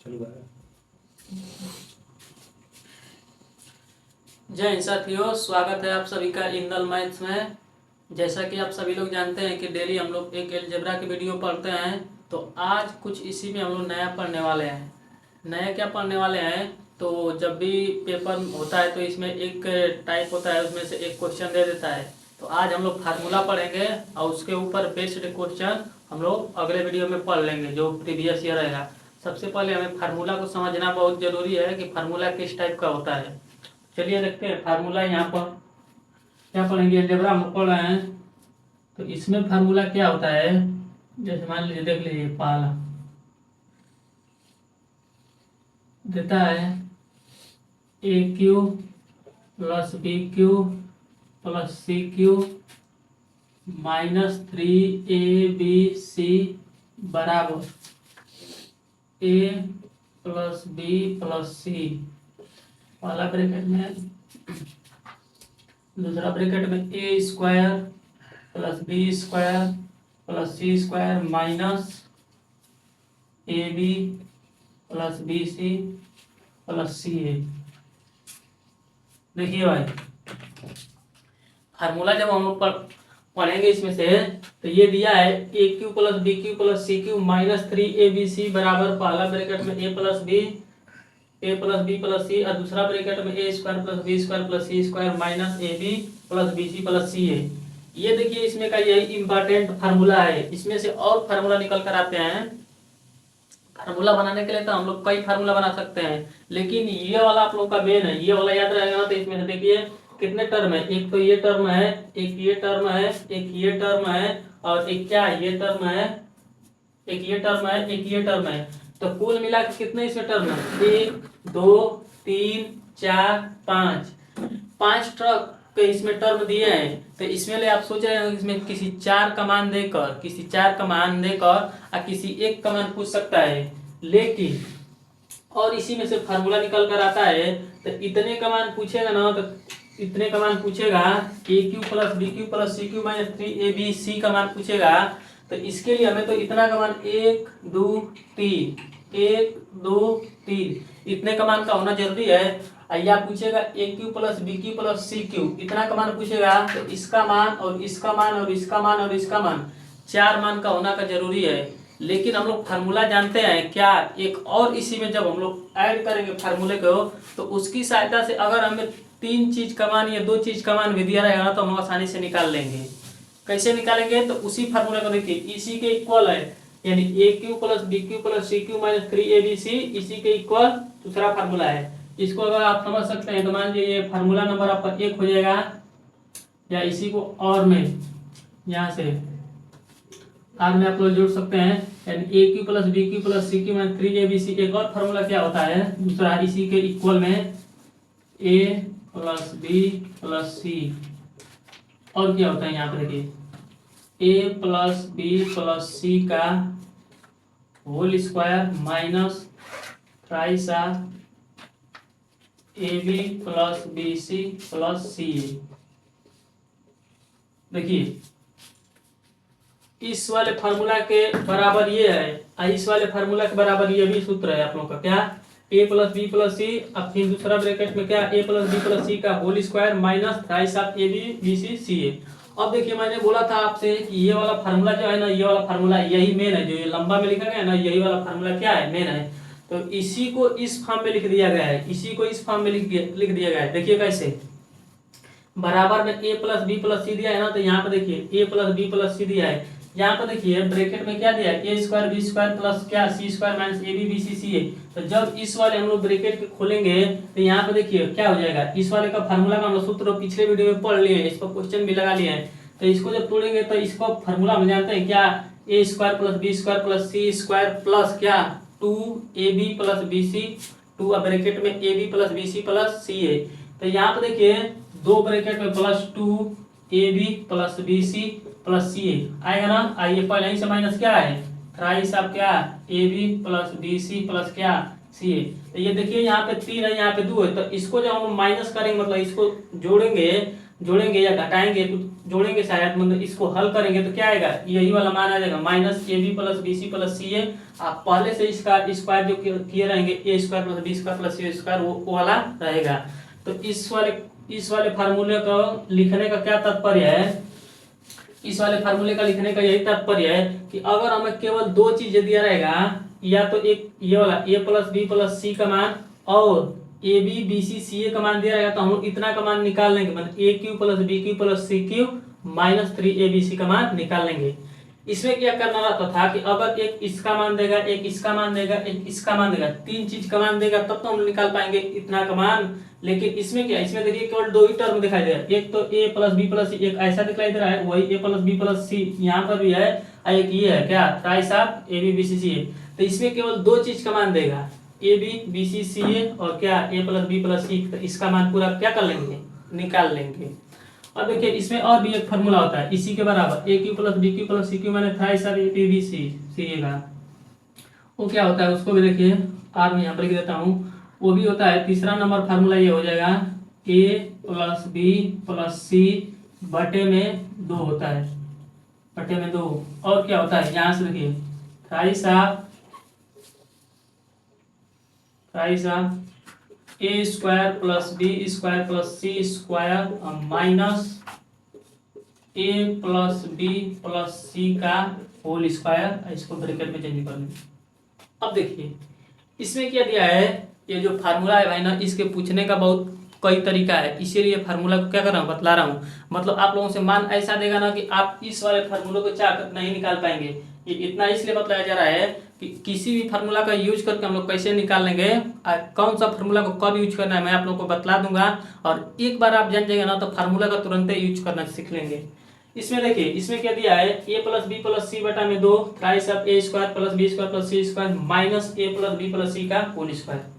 जय हिंद साथियों, स्वागत है आप सभी का इंदल मैथ्स में। जैसा कि आप सभी लोग जानते हैं कि डेली हम लोग एक अलजेब्रा की वीडियो पढ़ते हैं, तो आज कुछ इसी में हम लोग नया पढ़ने वाले हैं। नया क्या पढ़ने वाले हैं, तो जब भी पेपर होता है तो इसमें एक टाइप होता है, उसमें से एक क्वेश्चन दे देता है। तो आज हम लोग फार्मूला पढ़ेंगे और उसके ऊपर बेस्ड क्वेश्चन हम लोग अगले वीडियो में पढ़ लेंगे जो प्रीवियस ईयर रहेगा। सबसे पहले हमें फार्मूला को समझना बहुत ज़रूरी है कि फार्मूला किस टाइप का होता है। चलिए देखते हैं फार्मूला। यहाँ पर क्या पढ़ेंगे, अलजेब्रा हम पढ़ रहे हैं, तो इसमें फार्मूला क्या होता है। जैसे मान लीजिए, देख लीजिए, पहला देता है ए cube plus B cube plus सी क्यू माइनस 3ab बराबर a plus B plus c, पहला ब्रैकेट में, दूसरा ब्रैकेट में a square plus B square plus C square minus A B plus B C plus C a. देखिए भाई, formula जब हम लोग पढ़ेंगे इसमें से, तो ये दिया है ए cube plus B cube plus सी क्यू माइनस 3abc बराबर, पहला ब्रैकेट में a plus B plus c और दूसरा ब्रैकेट में a square plus B square plus C square minus A B plus B C plus C a. ये देखिए, इसमें का यही इंपॉर्टेंट फार्मूला है। इसमें से और फार्मूला निकल कर आते हैं। फार्मूला बनाने के लिए तो हम लोग कई फार्मूला बना सकते हैं, लेकिन ये वाला आप लोग का मेन है, ये वाला याद रहेगा ना। तो इसमें से देखिए कितने टर्म है, एक तो ये टर्म है, एक ये टर्म है, एक ये टर्म है और एक क्या ये टर्म है, एक ये टर्म है, एक ये टर्म है। तो कुल मिला के कितने इसमें टर्म है, 1 2 3 4 5 ट्रक के इसमें टर्म दिए हैं। तो इसमें ले आप सोच रहे हैं इसमें किसी चार का मान देकर और किसी एक का मान पूछ सकता है, लेकिन और इसी में से फार्मूला निकल कर आता है। तो इतने का मान पूछेगा ना, तो इतने का मान पूछेगा, a cube plus B cube plus C cube minus 3abc का मान पूछेगा। तो इसके लिए हमें तो इतना का मान 1 2 3 इतने का मान का होना जरूरी है। या पूछेगा a cube plus B cube plus C cube, इतना का मान पूछेगा, तो इसका मान और इसका मान और इसका मान और इसका मान, चार मान का होना का जरूरी है। लेकिन हम लोग फार्मूला जानते हैं क्या, एक और इसी में जब हम लोग ऐड करेंगे फार्मूले को, तो उसकी सहायता से अगर हमें 3 चीज का मान या 2 चीज का मान भी दिया रहेगा तो हम आसानी से निकाल लेंगे। कैसे निकालेंगे, तो उसी फार्मूला को देखिए, इसी के इक्वल है, यानी a cube plus B cube plus C cube minus 3abc, इसी के इक्वल दूसरा फार्मूला है। इसको अगर आप समझ सकते हैं तो मान लीजिए ये फार्मूला नंबर आपका 1 हो जाएगा, या इसी को और में यहाँ से आर में आप लोग जोड़ सकते हैं, यानी a cube plus B cube plus C cube minus 3abc। एक और फार्मूला क्या होता है दूसरा, इसी के इक्वल में a plus B plus c, और क्या होता है यहाँ पर देखिए, ए प्लस बी प्लस सी का whole square minus thrice a B plus B C plus C a. देखिए, इस वाले फार्मूला के बराबर ये है, इस वाले फार्मूला के बराबर ये भी सूत्र है आप लोग का, क्या, ए प्लस बी प्लस सी, अब फिर दूसरा ब्रैकेट में क्या, ए प्लस बी प्लस सी का whole square minus thrice of a B B C सी ए। अब देखिए, मैंने बोला था आपसे कि ये वाला फार्मूला जो है ना, ये वाला फार्मूला यही मेन है, जो ये लंबा में लिखा गया है ना, यही वाला फार्मूला क्या है, मेन है। तो इसी को इस फॉर्म में लिख दिया गया है, इसी को इस फॉर्म में लिख दिया गया है। देखिए कैसे, बराबर में a plus B plus C दिया है ना, तो यहाँ पे देखिए a plus B plus C दिया है, यहाँ पे देखिए ब्रैकेट में क्या दिया है, a square B square plus क्या सी square minus A B B C C a. तो जब इस वाले हम लोग ब्रैकेट के खोलेंगे तो यहाँ पे देखिए क्या हो जाएगा, इस वाले का फार्मूला का हम लोग सूत्र पिछले वीडियो में पढ़ लिए, इस पर क्वेश्चन भी लगा लिए हैं। तो इसको जब तोड़ेंगे तो इसको फार्मूला हम जानते हैं क्या, ए square plus B square plus सी स्क्वायर प्लस क्या 2ab plus B c, 2 bracket में a B plus B C plus C a. तो यहाँ पे देखिए दो ब्रैकेट में plus 2ab plus B C plus C a आएगा ना। आइए पहले ही से माइनस क्या है, थ्राइस ऑफ क्या, A B plus B C plus क्या सी ए। तो ये देखिए यहाँ पे 3 है, यहाँ पे 2 है, तो इसको जब हम माइनस करेंगे, मतलब इसको जोड़ेंगे, जोड़ेंगे या घटाएंगे, कुछ जोड़ेंगे शायद, मतलब इसको हल करेंगे तो क्या आएगा, यही वाला मान आ जाएगा minus A B plus B C plus C a. आप पहले से इसका स्क्वायर जो किए रहेंगे a square plus B square plus C square वो वाला रहेगा। तो इस वाले फार्मूले को लिखने का क्या तात्पर्य है, इस वाले फार्मूले का लिखने का यही तात्पर्य है कि अगर हमें केवल दो चीजें दिया रहेगा, या तो एक ये वाला ए प्लस बी प्लस सी का मान और ए बी बी सी सी ए का मान दिया रहेगा, तो हम लोग इतना का मान निकाल लेंगे, मतलब ए cube plus B cube plus सी क्यू माइनस 3 ABC का मान निकाल लेंगे। इसमें क्या करना रहता था कि अगर एक इसका मान देगा, एक इसका मान देगा, एक इसका मान देगा, तीन चीज का मान देगा तब तो हम निकाल पाएंगे इतना का मान। लेकिन इसमें क्या, इसमें देखिए केवल दो ही टर्म दिखाई दे रहा है, एक तो ए प्लस बी प्लस सी, एक ऐसा दिखाई दे रहा है, वही a plus B plus c यहाँ पर भी है, और एक ये है क्या, thrice of a B B C C a. तो इसमें केवल दो चीज का मान देगा, A B B C C A और क्या ए प्लस बी प्लस सी। तो इसका मान पूरा क्या कर लेंगे, निकाल लेंगे। अब देखिए इसमें और भी एक फॉर्मूला होता है इसी के बराबर, a cube plus B cube plus C cube मैंने thrice of a B B C सी ए का, वो क्या होता है उसको भी देखिए आर में यहाँ पर लिख देता हूँ। वो भी होता है, तीसरा नंबर फार्मूला ये हो जाएगा ए प्लस बी प्लस सी बटे में 2 होता है, बटे में 2। और क्या होता है यहाँ से देखिए thrice of A square plus B square plus C square minus a plus B plus सी का होल स्क्वायर, इसको ब्रैकेट में चेंज कर लेंगे। अब देखिए इसमें क्या दिया है, ये जो फार्मूला है भाई ना, इसके पूछने का बहुत कई तरीका है, इसीलिए फार्मूला को क्या कर रहा हूँ, बतला रहा हूँ। मतलब आप लोगों से मान ऐसा देगा ना कि आप इस वाले फार्मूले को चाह कर नहीं निकाल पाएंगे। ये इतना इसलिए बतलाया जा रहा है कि किसी भी फार्मूला का यूज करके हम लोग कैसे निकाल लेंगे, कौन सा फार्मूला को कब यूज करना है मैं आप लोगों को बतला दूंगा, और एक बार आप जान जाएंगे ना तो फार्मूला का तुरंत यूज करना सीख लेंगे। इसमें देखिए इसमें क्या दिया है, a plus B plus c बटा में 2 thrice of A square plus B square plus C square minus a plus B plus सी का होल स्क्वायर।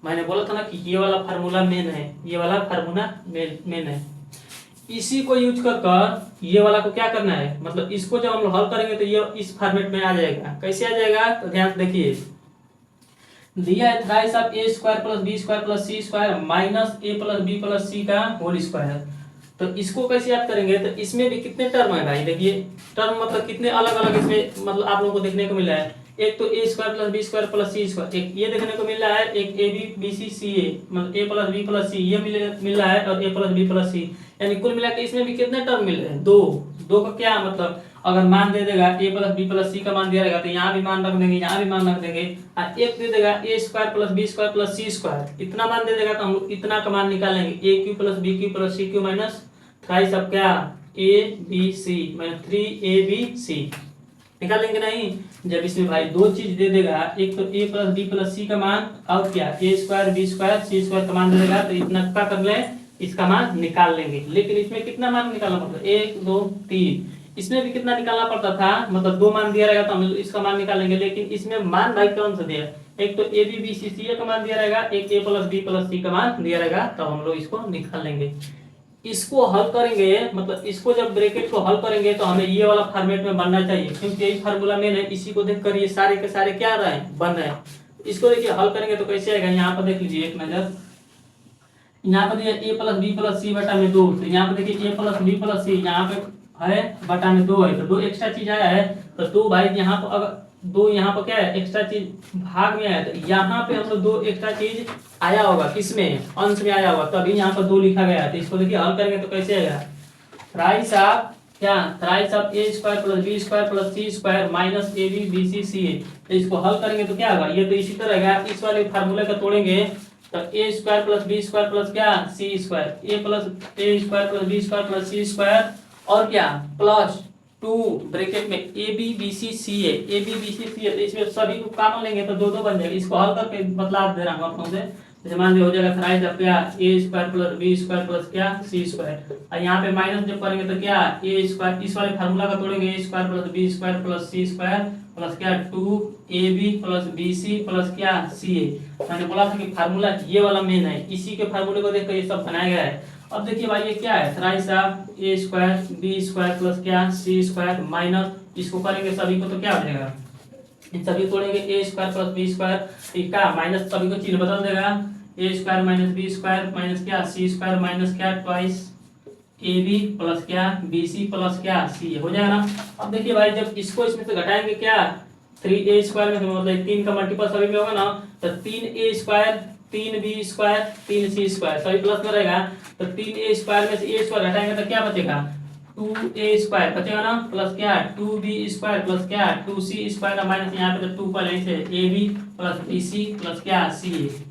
मैंने बोला था ना कि ये वाला फार्मूला मेन है, ये वाला फार्मूला मेन है। इसी को यूज कर ये वाला को क्या करना है, मतलब इसको जब हम लोग हल करेंगे तो ये इस फॉर्मेट में आ जाएगा। कैसे आ जाएगा तो ध्यान से देखिए, दिया है thrice of A square plus B square plus C square minus a plus B plus सी का होल स्क्वायर। तो इसको कैसे याद करेंगे, तो इसमें भी कितने टर्म है भाई, देखिए टर्म मतलब कितने अलग अलग इसमें मतलब आप लोगों को देखने को मिल रहा है। एक तो a square plus B square plus C square, एक ये देखने को मिल रहा है, एक ए बी बी सी सी ए मतलब ए प्लस बी प्लस सी ये मिल रहा है, और ए प्लस बी प्लस सी, यानी कुल मिला के इसमें भी कितने टर्म मिल रहे हैं, दो का क्या मतलब, अगर मान दे देगा ए प्लस बी प्लस सी का मान दिया रहेगा तो यहाँ भी मान रख देंगे, यहाँ भी मान रख देंगे। और एक दे देगा ए square plus B square plus सी स्क्वायर, इतना मान दे देगा तो हम लोग इतना का मान निकाल लेंगे, a cube plus B cube plus C cube minus thrice of क्या ए बी सी माइनस 3ABC निकाल लेंगे। नहीं, जब इसमें भाई दो चीज दे देगा, एक तो ए प्लस बी प्लस सी का मान और क्या ए square B square C square का मान दे देगा, तो इतना क्या कर ले, इसका मान निकाल लेंगे। लेकिन इसमें कितना मान निकालना पड़ता है, 1 2 3, इसमें भी कितना निकालना पड़ता था, मतलब 2 मान दिया रहेगा तो हम इसका मान निकाल लेंगे। लेकिन इसमें मान भाई कौन सा दिया, एक तो ए बी बी सी सी का मान दिया रहेगा, एक ए प्लस बी प्लस सी का मान दिया रहेगा, तब हम लोग इसको निकाल लेंगे। इसको हल करेंगे, मतलब इसको जब ब्रैकेट को हल करेंगे तो हमें ये वाला फॉर्मेट में बनना चाहिए, क्योंकि यही फार्मूला मेन है, इसी को देखकर ये सारे के सारे क्या रहे हैं, बन रहे हैं। इसको देखिए हल करेंगे तो कैसे आएगा, यहाँ पर देख लीजिए एक नजर, यहाँ पर ए प्लस बी प्लस सी बटा में 2, तो यहाँ पर देखिए a plus B plus c यहाँ पे है बटा में 2 है, तो 2 एक्स्ट्रा चीज आया है, तो 2 भाई यहाँ पर अगर 2 यहाँ पर क्या है एक्स्ट्रा चीज भाग में आया, तो यहाँ पे हम लोग 2 एक्स्ट्रा चीज आया होगा, किसमें अंश में आया होगा, तभी यहाँ पर 2 लिखा गया है। तो इसको देखिए हल करेंगे तो कैसे आएगा, थ्राइस ऑफ क्या, thrice of A square plus B square plus C square minus A B B C C a. तो इसको हल करेंगे तो क्या होगा, ये तो इसी तरह रहेगा, इस वाले फार्मूले का तोड़ेंगे तो a square plus B square plus क्या सी square, a square plus B square plus C square और क्या प्लस 2 ब्रैकेट में a B B C C a B B C C c. इसमें सभी को कॉमन लेंगे तो 2 बन जाएगा। इसको हल करके बतला दे रहा हूँ आप लोगों से, जैसे मान लीजिए हो जाएगा थ्राइस ऑफ क्या ए square plus B square plus क्या सी स्क्वायर, और यहाँ पे माइनस जब करेंगे तो क्या ए स्क्वायर, इस वाले फार्मूला का तोड़ेंगे, ए square plus B square plus सी स्क्वायर प्लस क्या 2AB प्लस BC प्लस क्या CA। मैंने बोला था कि फार्मूला ये वाला मेन है, इसी के फार्मूले को देखकर ये सब बनाया गया है। अब देखिए भाई ये क्या है, thrice of A square B square plus क्या सी स्क्वायर माइनस, इसको करेंगे सभी को तो क्या हो जाएगा, इन सभी तोड़ेंगे ए स्क्वायर प्लस बी स्क्वायर, ठीक है माइनस सभी को चिन्ह बदल देगा, ए square minus B square minus क्या सी स्क्वायर माइनस क्या ट्वाइस ए बी प्लस क्या बी सी प्लस क्या सी हो जाएगा ना। अब देखिए भाई जब इसको इसमें से घटाएंगे क्या 3a² में से मतलब 3 का मल्टीपल सभी में होगा ना, तो 3a² 3b² 3c² सभी प्लस में रहेगा। तो 3a² में से a² घटाएंगे तो क्या बचेगा 2a² बचेगा ना, प्लस क्या 2b² प्लस क्या 2c² माइनस यहाँ पे तो 2 पर यहीं से ab प्लस bc प्लस क्या c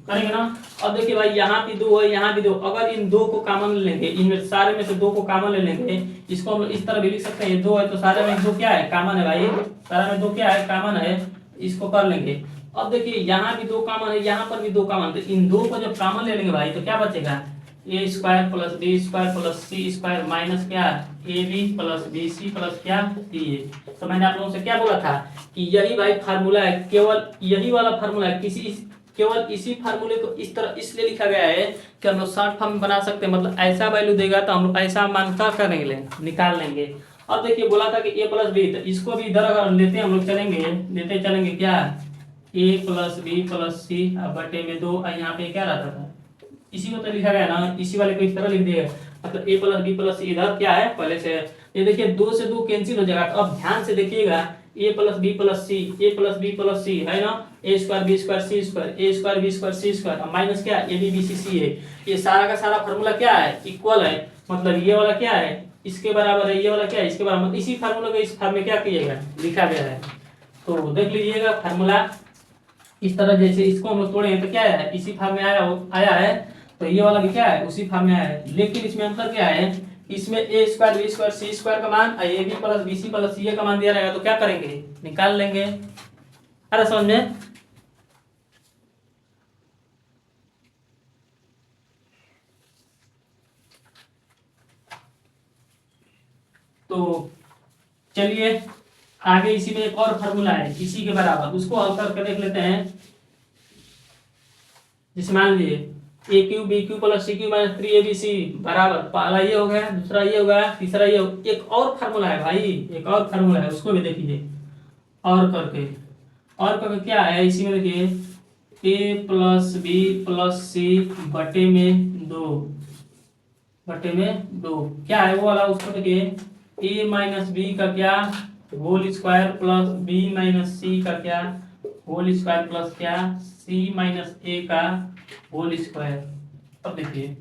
करेंगे ना। अब देखिए भाई यहाँ भी 2 है यहाँ भी 2, अगर इन दो को कॉमन ले लेंगे, इनमें सारे में से 2 को कॉमन ले लेंगे, इसको हम इस तरह भी लिख सकते हैं 2 है तो सारे में 2 क्या है कॉमन है भाई, सारे में 2 क्या है कॉमन है, इसको कर लेंगे। अब देखिए यहाँ भी 2 कॉमन है यहाँ पर भी 2 कॉमन, तो इन दो को जब कॉमन ले लेंगे भाई तो क्या बचेगा a² plus b² plus c² minus क्या ab प्लस bc प्लस क्या ca। तो मैंने आप लोगों से क्या बोला था कि यही भाई फार्मूला है, केवल यही वाला फार्मूला है, केवल इसी फार्मूले को इस तरह इसलिए लिखा गया है कि हम लोग शॉर्ट फॉर्म बना सकते हैं, मतलब ऐसा वैल्यू देगा तो हम लोग ऐसा मान का करेंगे निकाल लेंगे। अब देखिए बोला था कि a प्लस बी, तो इसको भी इधर अगर लेते हैं हम लोग चलेंगे लेते चलेंगे क्या a plus B plus C बटे में 2, यहाँ पे क्या रहता था इसी को तो लिखा गया ना, इसी वाले को इस तरह लिख दिया मतलब a प्लस बी प्लस सी इधर क्या है पहले से, ये देखिए 2 से 2 कैंसिल हो जाएगा। तो अब ध्यान से देखिएगा a प्लस बी प्लस सी है ना, a² b² c² माइनस क्या a b b c c है, ये सारा का सारा फार्मूला क्या है इक्वल है, मतलब ये वाला क्या है इसके बराबर है, ये वाला क्या है इसके बराबर, मतलब इसी फार्मूला को इस फॉर्म में क्या किएगा लिखा गया है। तो देख लीजिएगा फार्मूला इस तरह, जैसे इसको हम लोग तोड़े हैं तो क्या है इसी फॉर्म में आया है, तो ये वाला भी क्या है उसी फॉर्म में आया है, लेकिन इसमें अंतर क्या है, इसमें a² b² c² का मान a b plus b c plus c का मान दिया रहेगा, तो क्या करेंगे निकाल लेंगे। अरे समझ में, तो चलिए आगे इसी में एक और फार्मूला है इसी के बराबर, उसको हल करके देख लेते हैं। जैसे मान लीजिए AQ BQ plus CQ minus 3ABC बराबर, पहला ये हो गया, दूसरा ये हो गया, तीसरा ये हो, एक और फार्मूला है भाई, एक और फार्मूला है उसको भी देखिए और करके क्या है इसी में देखिए a plus B plus C बटे में 2 क्या है वो वाला, उसको देखिए a माइनस बी का क्या whole square plus b minus सी का क्या होल स्क्वायर प्लस क्या c माइनस a का होल स्क्वायर। अब देखिए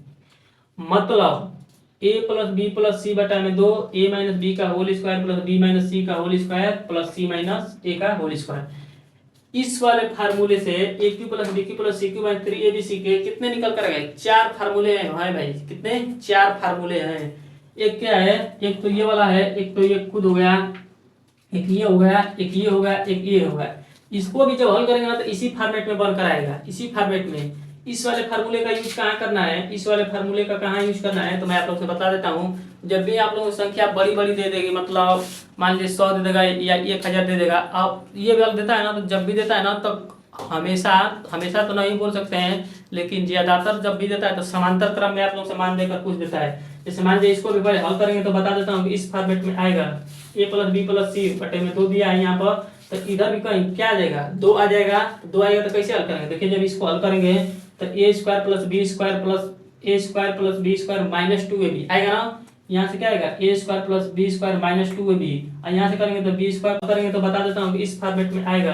मतलब a plus B plus c बटा में 2 a माइनस बी का whole square plus b minus सी का whole square plus c minus a का होल स्क्वायर। इस वाले फार्मूले से AQ plus BQ plus CQ minus 3ABC के कितने निकल कर गए 4 फार्मूले हैं भाई, कितने 4 फार्मूले हैं। एक क्या है, एक तो ये वाला है, एक तो ये खुद हो गया, एक ये हो गया, एक ये हो गया, एक ये हो गया। इसको भी जब हल करेंगे ना तो इसी फॉर्मेट में बनकर आएगा, इसी फॉर्मेट में। इस वाले फार्मूले का यूज कहाँ करना है, इस वाले फार्मूले का कहाँ यूज करना है, तो मैं आप लोग से बता देता हूँ। जब भी आप लोगों को संख्या बड़ी बड़ी दे देगी, मतलब मान लीजिए 100 दे देगा या 1000 दे देगा, अब ये वाला देता है ना, तो जब भी देता है ना तो हमेशा तो नहीं बोल सकते हैं, लेकिन ज्यादातर जब भी देता है तो समांतर क्रम में आप लोग से मान देकर कुछ देता है। जैसे मान लीजिए इसको भी पहले हल करेंगे तो बता देता हूँ इस फॉर्मेट में आएगा a plus B plus C बटे में 2 दिया है यहाँ पर, तो इधर भी कहीं क्या आ जाएगा 2 आ जाएगा, 2 आएगा तो कैसे हल करेंगे, देखिए जब इसको हल करेंगे तो a² plus b² plus a² plus b² minus 2ab आएगा ना, यहाँ से क्या आएगा a² plus b² minus 2ab, और यहाँ से करेंगे तो b² करेंगे तो बता देता हूँ इस फॉर्मेट में आएगा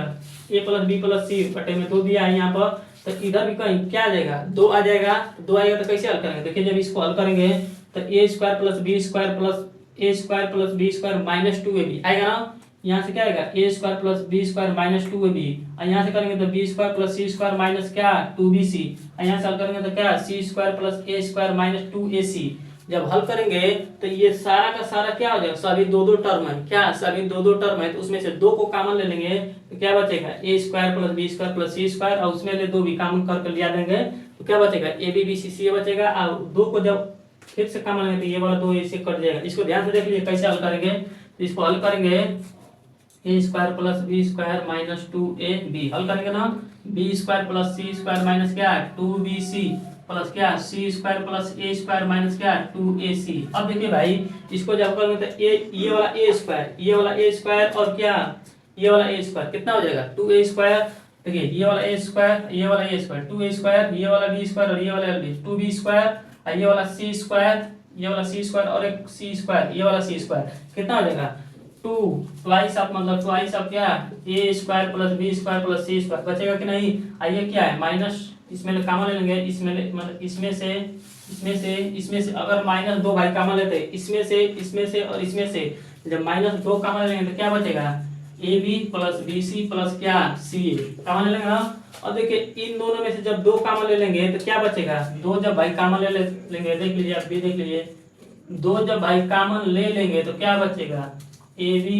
a plus B plus C बटे में 2 दिया है यहाँ पर, तो इधर भी कहीं क्या आ जाएगा 2 आ जाएगा, 2 आएगा तो कैसे हल करेंगे, देखिए जब इसको हल करेंगे तो a² plus b² plus a² plus b² minus 2ab आएगा ना, यहाँ से क्या आएगा a² plus b² minus 2ab, और यहाँ से करेंगे तो b² प्लस c² माइनस क्या 2bc, और यहाँ से हल करेंगे तो क्या c² plus a² minus 2ac। जब हल करेंगे तो ये सारा का सारा क्या हो जाएगा, सभी दो टर्म है, क्या सभी दो टर्म है, तो उसमें से 2 को कॉमन ले लेंगे तो क्या बचेगा a² plus b² plus c² और उसमें ले 2 भी कॉमन करके लिया देंगे तो क्या बचेगा ab bc c बचेगा, और 2 को जब फिर से कॉमन लेंगे तो ये वाला 2 इससे कट जाएगा। इसको ध्यान से देख लीजिए कैसे हल करेंगे, तो इसको हल करेंगे a² plus b² minus 2ab हल करेंगे ना, b² प्लस c² माइनस क्या 2bc प्लस क्या c² प्लस a² माइनस क्या 2ac। अब देखिए भाई इसको जब करेंगे तो ये वाला a² और क्या ये वाला a² कितना हो जाएगा 2a², देखिए ये वाला a² ये वाला a² 2a², ये वाला b² और ये वाला b 2b² और ये वाला c² ये वाला सी स्क्वायर और एक सी स्क्वायर, ये वाला सी स्क्वायर कितना हो जाएगा 2 ट्वाइस ऑफ मतलब ट्वाइस ऑफ क्या ए square plus B square plus सी स्क्वायर बचेगा कि नहीं। आइए क्या है माइनस, इसमें कामा ले लेंगे, मतलब इसमें से अगर -2 भाई कामा लेते हैं, इसमें से और इसमें से जब -2 कामा ले लेंगे तो क्या बचेगा A B plus B C plus क्या सी ए कामा ले लेंगे ना। और देखिए इन दोनों में से जब 2 कामा ले लेंगे तो क्या बचेगा 2 जब भाई कामा लेंगे, देख लीजिए आप भी देख लीजिए, 2 जब भाई कामन ले लेंगे तो क्या बचेगा A B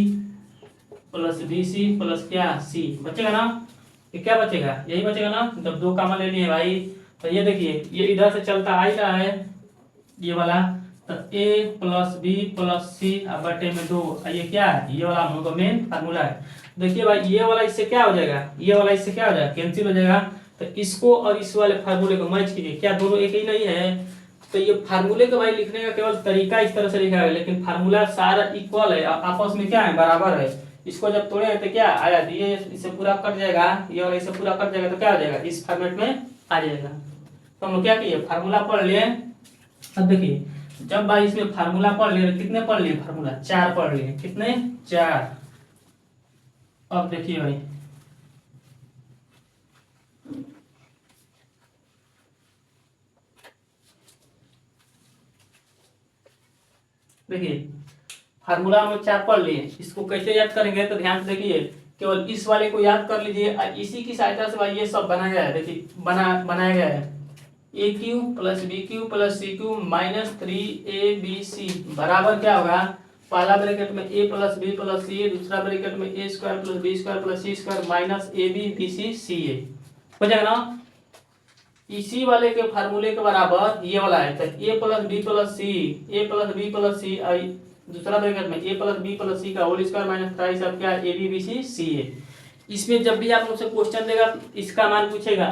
plus B C plus क्या सी बचेगा ना। ये क्या बचेगा यही बचेगा ना, जब 2 कामन ले लिए भाई। तो ये देखिए ये इधर से चलता आ ही रहा है ये वाला, तो a plus B plus C बटे में 2, ये क्या है ये वाला हम लोग का मेन फार्मूला है। देखिए भाई ये वाला इससे क्या हो जाएगा, ये वाला इससे क्या हो जाएगा कैंसिल हो जाएगा। तो इसको और इस वाले फार्मूले को मैच कीजिए, क्या दोनों एक ही नहीं है। तो ये फार्मूले को भाई लिखने का केवल तरीका इस तरह से लिखा है, लेकिन फार्मूला सारा इक्वल है, आपस में क्या है बराबर है। इसको जब तोड़े तो क्या आया ये इससे पूरा कट जाएगा, ये वाला इससे पूरा कट जाएगा तो क्या हो जाएगा इस फॉर्मेट में आ जाएगा। तो हम लोग क्या किए फार्मूला पढ़ लिए। अब देखिए जब भाई इसमें फार्मूला पढ़ लिए, कितने पढ़ लिए फार्मूला 4 पढ़ लिए, कितने 4। अब देखिए भाई देखिए फार्मूला हम 4 पढ़ लिए, इसको कैसे याद करेंगे तो ध्यान से देखिए, केवल इस वाले को याद कर लीजिए और इसी की सहायता से भाई ये सब बनाया गया है। देखिए बनाया गया है ए cube plus B cube plus सी क्यू माइनस 3abc बराबर क्या होगा, पहला ब्रैकेट में a plus B plus c, दूसरा ब्रैकेट में a square plus B square plus C square minus A B B C C a हो जाएगा ना। इसी वाले के फार्मूले के बराबर ये वाला है, तो a plus B plus C, a plus B plus c, दूसरा ब्रैकेट में a प्लस बी प्लस सी का whole square minus thrice of क्या A B B C C c. इसमें जब भी आप मुझसे क्वेश्चन देगा इसका मान पूछेगा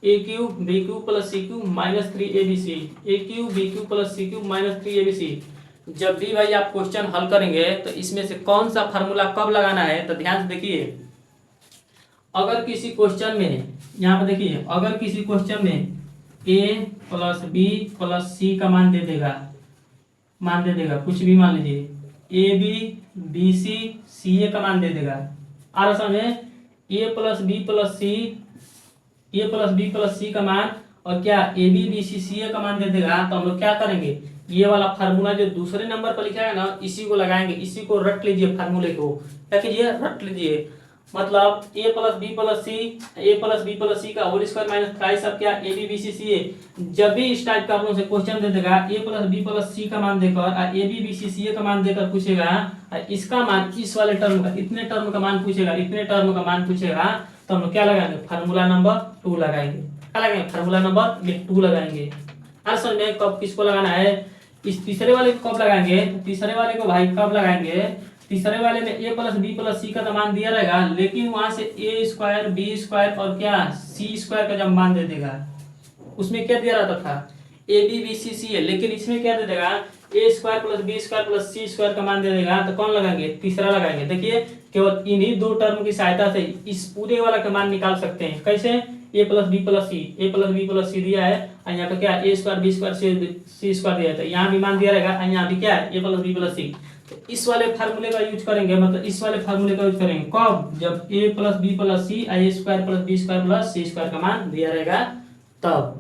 a cube B cube plus C cube minus 3abc, a cube B cube plus C cube minus 3abc। जब भी भाई आप क्वेश्चन हल करेंगे तो इसमें से कौन सा फार्मूला कब लगाना है तो ध्यान से देखिए। अगर किसी क्वेश्चन में यहाँ पे देखिए, अगर किसी क्वेश्चन में a प्लस बी प्लस सी का मान दे देगा कुछ भी मान लीजिए ए बी बी सी सी ए का मान दे देगा, और असल में ए प्लस बी प्लस सी का मान और क्या ए बी बी सी सी ए का मान दे देगा, तो हम लोग क्या करेंगे ये वाला फार्मूला जो दूसरे नंबर पर लिखा है ना इसी को लगाएंगे, इसी को रट लीजिए फार्मूले को, क्या कीजिए रट लीजिए। मतलब a प्लस बी प्लस सी का whole square minus thrice of क्या ए बी बी सी सी ए। जब भी इस टाइप का आप लोगों से क्वेश्चन दे देगा a प्लस बी प्लस सी का मान देकर और ए बी बी सी सी ए का मान देकर पूछेगा और इसका मान इस वाले टर्म का इतने टर्म का मान पूछेगा, तो हम लोग क्या लगाएंगे फार्मूला नंबर 2 लगाएंगे। क्या लगाएंगे फार्मूला नंबर 2 लगाएंगे। असल में कब किसको लगाना है, इस तीसरे वाले को कब लगाएंगे, तीसरे वाले को भाई कब लगाएंगे, तीसरे वाले में a प्लस बी प्लस सी का तो मान दिया रहेगा, लेकिन वहां से a स्क्वायर बी स्क्वायर और क्या सी स्क्वायर का जब मान दे देगा, उसमें क्या दिया रहता था ए बी बी सी सी है, लेकिन इसमें क्या दे देगा a square plus B square plus C square का मान दे देगा, तो कौन लगाएंगे तीसरा लगाएंगे। देखिए केवल इन्हीं 2 टर्म की सहायता से इस पूरे वाला का मान निकाल सकते हैं। कैसे a plus B plus C दिया है और यहाँ पे क्या a square B square C square दिया है, तो यहाँ भी मान दिया रहेगा और यहाँ भी क्या है a प्लस बी प्लस सी। तो इस वाले फार्मूले का यूज करेंगे, मतलब इस वाले फार्मूले का यूज करेंगे कब, जब a plus B plus C a square plus B square plus C square का मान दिया रहेगा तब।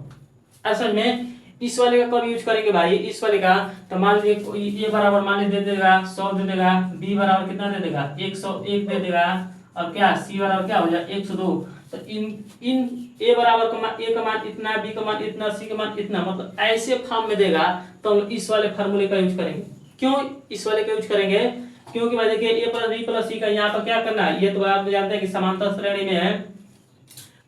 असल में इस वाले का कब यूज करेंगे भाई, इस वाले का तो मान लीजिए a बराबर मान लीजिए दे देगा 100 दे देगा, b बराबर कितना दे देगा 101 दे देगा और क्या c बराबर क्या हो जाए 102। तो इन a बराबर का मान a का मान इतना, b का मान इतना, c का मान इतना, मतलब ऐसे फॉर्म में देगा तो हम इस वाले फार्मूले का यूज करेंगे। क्यों इस वाले का यूज करेंगे, क्योंकि भाई देखिए a प्लस बी प्लस सी का यहाँ पर क्या करना है, ये तो आप जानते हैं कि समांतर श्रेणी में है,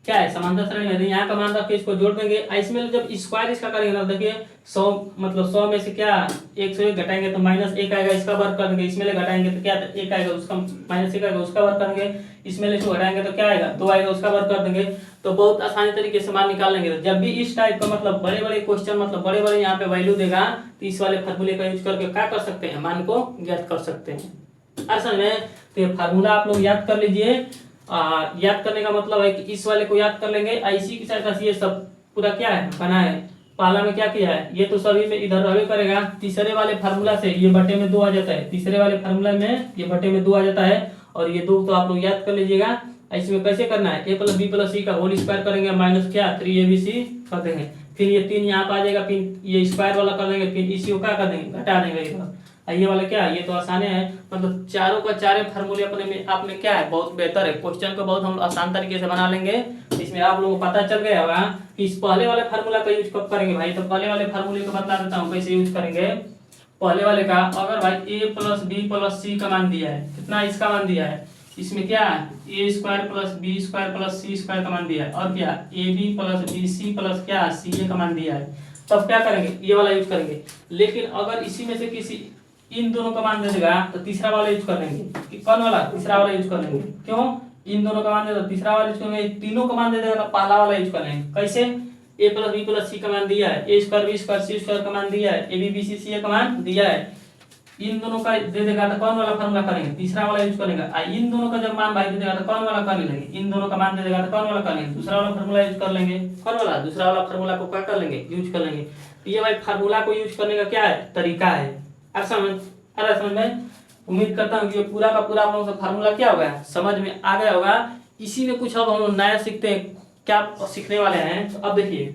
क्या है समांतर श्रेणी में, यहाँ का मान रख के इसको जोड़ देंगे। इसमें जब स्क्वायर इसका करेंगे ना देखिए 100 मतलब 100 में से क्या 101 घटाएंगे तो -1 आएगा, इसका वर्ग कर देंगे, इसमें ले घटाएंगे तो क्या 1 आएगा, उसका -1 आएगा उसका वर्ग करेंगे, इसमें ले इसको घटाएंगे तो क्या आएगा 2 आएगा, उसका वर्ग कर देंगे। तो बहुत आसानी तरीके से मान निकाल लेंगे। तो जब भी इस टाइप का मतलब बड़े बड़े क्वेश्चन मतलब बड़े बड़े यहाँ पे वैल्यू देगा तो इस वाले फार्मूले का यूज करके क्या कर सकते हैं, मान को ज्ञात कर सकते हैं। असल में तो ये फार्मूला आप लोग याद कर लीजिए। याद करने का मतलब है कि इस वाले को याद कर लेंगे, इसी की सहायता से ये सब पूरा क्या है बना है। पहला में क्या किया है, ये तो सभी में इधर रहबे करेगा, तीसरे वाले फार्मूला से ये बटे में 2 आ जाता है, तीसरे वाले फार्मूला में ये बटे में 2 आ जाता है, और ये 2 तो आप लोग याद कर लीजिएगा। इसमें कैसे करना है, a प्लस बी प्लस सी का होल स्क्वायर करेंगे माइनस क्या 3abc कर देंगे, फिर ये 3 यहाँ पे आ जाएगा, फिर ये स्क्वायर वाला कर देंगे, फिर इसी को क्या कर देंगे, घटा देंगे इधर। ये वाला क्या, ये तो आसान है, मतलब चारों का चारे फार्मूले अपने में आप में क्या है, बहुत बेहतर है। क्वेश्चन को बहुत हम आसान तरीके से बना लेंगे। इसमें आप लोगों को पता चल गया होगा कि इस पहले वाले फार्मूला का यूज कब करेंगे भाई, तो पहले वाले फार्मूले को बता देता हूँ कैसे यूज करेंगे। पहले वाले का अगर भाई a प्लस बी प्लस सी का मान दिया है, कितना इसका मान दिया है, इसमें क्या ए square plus B square plus सी स्क्वायर का मान दिया है, और क्या A B plus B C plus क्या सी ए का मान दिया है, तब क्या करेंगे, ये वाला यूज करेंगे। लेकिन अगर इसी में से किसी इन दोनों का मान दे देगा तो तीसरा वाला यूज कर लेंगे, कि कौन वाला, तीसरा वाला यूज कर लेंगे। क्यों, इन दोनों का मान दे तो तीसरा वाला यूज करेंगे, तीनों का मान दे देगा तो पहला वाला यूज कर लेंगे। कैसे, a प्लस बी प्लस सी का मान दिया है, a square B square C square का मान दिया है, ए बी बी सी सी ए का मान दिया है, इन दोनों का दे देगा तो कौन वाला फार्मूला करेंगे, तीसरा वाला यूज करेंगे। इन दोनों का जब मान भाई दे देगा तो कौन वाला कर लेंगे, इन दोनों का मान दे देगा तो कौन वाला कर लेंगे, दूसरा वाला फार्मूला यूज कर लेंगे। कौन वाला, दूसरा वाला फार्मूला को क्या कर लेंगे, यूज कर लेंगे। तो ये भाई फार्मूला को यूज करने का क्या है, तरीका है। अब समझ में, उम्मीद करता हूँ कि ये पूरा का पूरा आप लोगों का फार्मूला क्या होगा, समझ में आ गया होगा। इसी में कुछ अब हम लोग नया सीखते हैं, क्या सीखने वाले हैं। तो अब देखिए,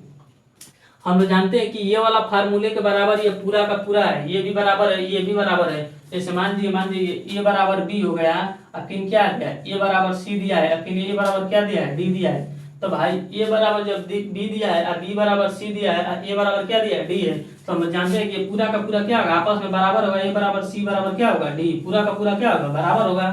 हम लोग जानते हैं कि ये वाला फार्मूले के बराबर ये पूरा का पूरा है, ये भी बराबर है, ये भी बराबर है। जैसे मान लीजिए ए बराबर बी हो गया, और फिर क्या दिया है, ए बराबर सी दिया है, और फिर ए बराबर क्या दिया है, डी दिया है। तो भाई ए बराबर जब बी दिया है और बी बराबर सी दिया है और ए बराबर क्या दिया है, डी है, तो हम जानते हैं कि पूरा का पूरा क्या होगा, आपस में बराबर होगा, ए बराबर सी बराबर क्या होगा, डी, पूरा का पूरा क्या होगा, बराबर होगा।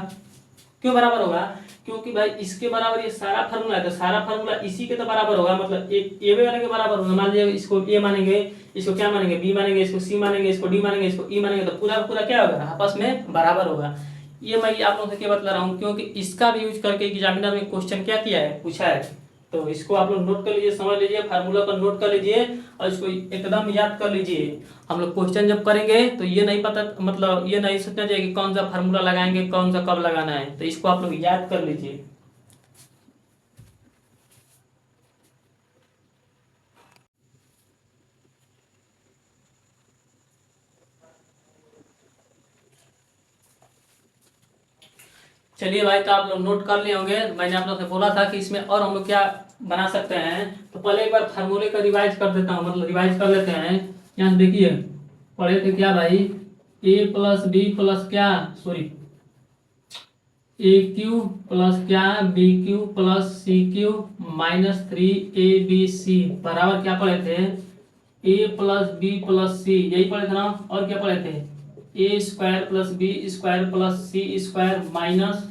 क्यों बराबर होगा, क्योंकि भाई इसके बराबर ये सारा फार्मूला है, तो सारा फार्मूला इसी के तो बराबर होगा, मतलब एक ए वाले के बराबर होगा। मान लीजिए इसको ए मानेंगे, इसको क्या मानेंगे, बी मानेंगे, इसको सी मानेंगे, इसको डी मानेंगे, इसको ई मानेंगे, तो पूरा का पूरा क्या होगा, आपस में बराबर होगा। ये मैं आप लोगों से क्या बता रहा हूँ, क्योंकि इसका भी यूज करके एग्जामिनर में क्वेश्चन क्या किया है, पूछा है। तो इसको आप लोग नोट कर लीजिए, समझ लीजिए, फार्मूला को नोट कर लीजिए और इसको एकदम याद कर लीजिए। हम लोग क्वेश्चन जब करेंगे तो ये नहीं पता, मतलब ये नहीं सोचना चाहिए कि कौन सा फार्मूला लगाएंगे, कौन सा कब लगाना है, तो इसको आप लोग याद कर लीजिए। चलिए भाई, तो आप लोग नोट कर लिए होंगे। मैंने आप लोग से बोला था कि इसमें और हम लोग क्या बना सकते हैं, तो पहले एक बार फार्मूले का रिवाइज कर देता हूँ, मतलब रिवाइज कर लेते हैं। यहाँ देखिए, पढ़े थे क्या भाई, ए प्लस बी प्लस क्या, सॉरी, ए क्यू प्लस क्या बी क्यू प्लस सी क्यू माइनस 3abc बराबर क्या पढ़े थे, A plus B plus C, यही पढ़े थे ना। और क्या पढ़े थे, A square plus B square plus C square minus